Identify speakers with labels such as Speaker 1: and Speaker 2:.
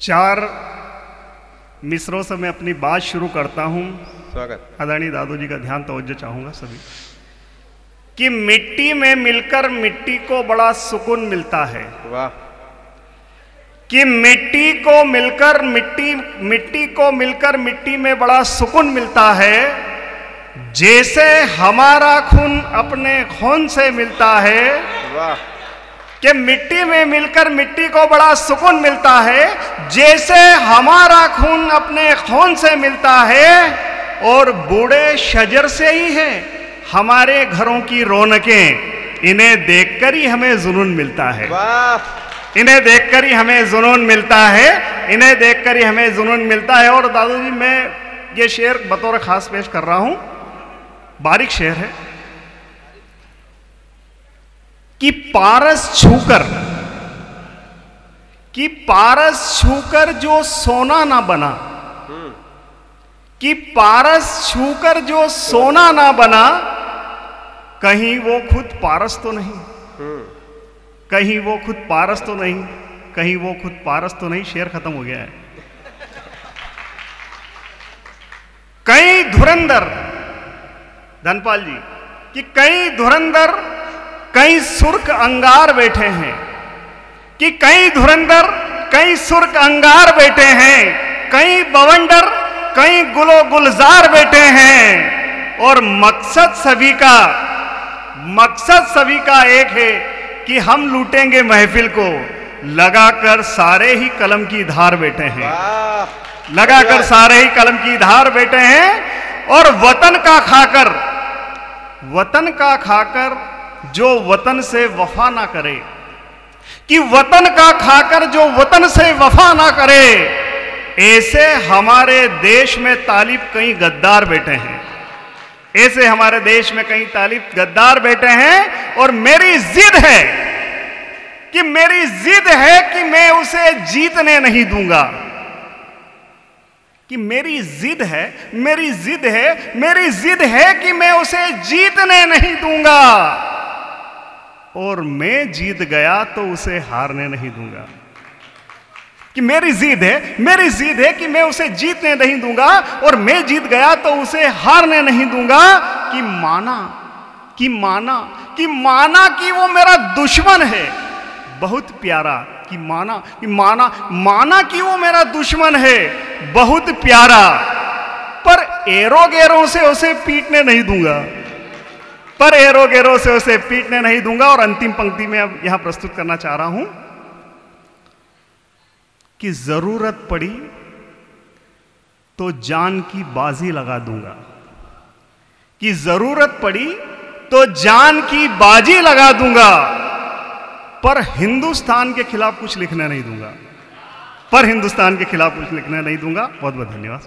Speaker 1: चार मिसरों से मैं अपनी बात शुरू करता हूं।
Speaker 2: स्वागत।
Speaker 1: आदरणीय दादू जी का ध्यान तवज्जो चाहूंगा सभी कि मिट्टी में मिलकर मिट्टी को बड़ा सुकून मिलता है।
Speaker 2: वाह।
Speaker 1: कि मिट्टी को मिलकर मिट्टी में बड़ा सुकून मिलता है, जैसे हमारा खून अपने खून से मिलता है।
Speaker 2: वाह।
Speaker 1: कि मिट्टी में मिलकर मिट्टी को बड़ा सुकून मिलता है, जैसे हमारा खून अपने खून से मिलता है। और बूढ़े शजर से ही हैं हमारे घरों की रौनकें, इन्हें देखकर ही हमें जुनून मिलता है।
Speaker 2: वाह।
Speaker 1: इन्हें देखकर ही हमें जुनून मिलता है, इन्हें देखकर ही हमें जुनून मिलता है। और दादू जी, मैं ये शेर बतौर खास पेश कर रहा हूं, बारीक शेर है कि पारस छूकर जो सोना ना बना, कि पारस छूकर जो सोना ना बना, कहीं वो खुद पारस तो नहीं, कहीं वो खुद पारस तो नहीं, कहीं वो खुद पारस तो नहीं। शेर खत्म हो गया है। कई धुरंधर, धनपाल जी, कि कई धुरंधर कई सुर्ख अंगार बैठे हैं, कि कई धुरंधर कई सुर्ख अंगार बैठे हैं, कई बवंडर कई गुलो गुलजार बैठे हैं। और मकसद सभी का एक है कि हम लूटेंगे महफिल को, लगाकर सारे ही कलम की धार बैठे हैं, लगाकर सारे ही कलम की धार बैठे हैं। और वतन का खाकर जो वतन से वफा ना करे, कि वतन का खाकर जो वतन से वफा ना करे, ऐसे हमारे देश में तालिब कई गद्दार बैठे हैं, ऐसे हमारे देश में कई तालिब गद्दार बैठे हैं। और मेरी जिद है कि मैं उसे जीतने नहीं दूंगा, कि मेरी जिद है कि मैं उसे जीतने नहीं दूंगा। और मैं जीत गया तो उसे हारने नहीं दूंगा। कि मेरी जिद है कि मैं उसे जीतने नहीं दूंगा, और मैं जीत गया तो उसे हारने नहीं दूंगा। कि माना कि वो मेरा दुश्मन है बहुत प्यारा, कि माना कि वो मेरा दुश्मन है बहुत प्यारा, पर एरो गेरों से उसे पीटने नहीं दूंगा। और अंतिम पंक्ति में अब यहां प्रस्तुत करना चाह रहा हूं कि जरूरत पड़ी तो जान की बाजी लगा दूंगा, कि जरूरत पड़ी तो जान की बाजी लगा दूंगा, पर हिंदुस्तान के खिलाफ कुछ लिखने नहीं दूंगा, बहुत बहुत धन्यवाद।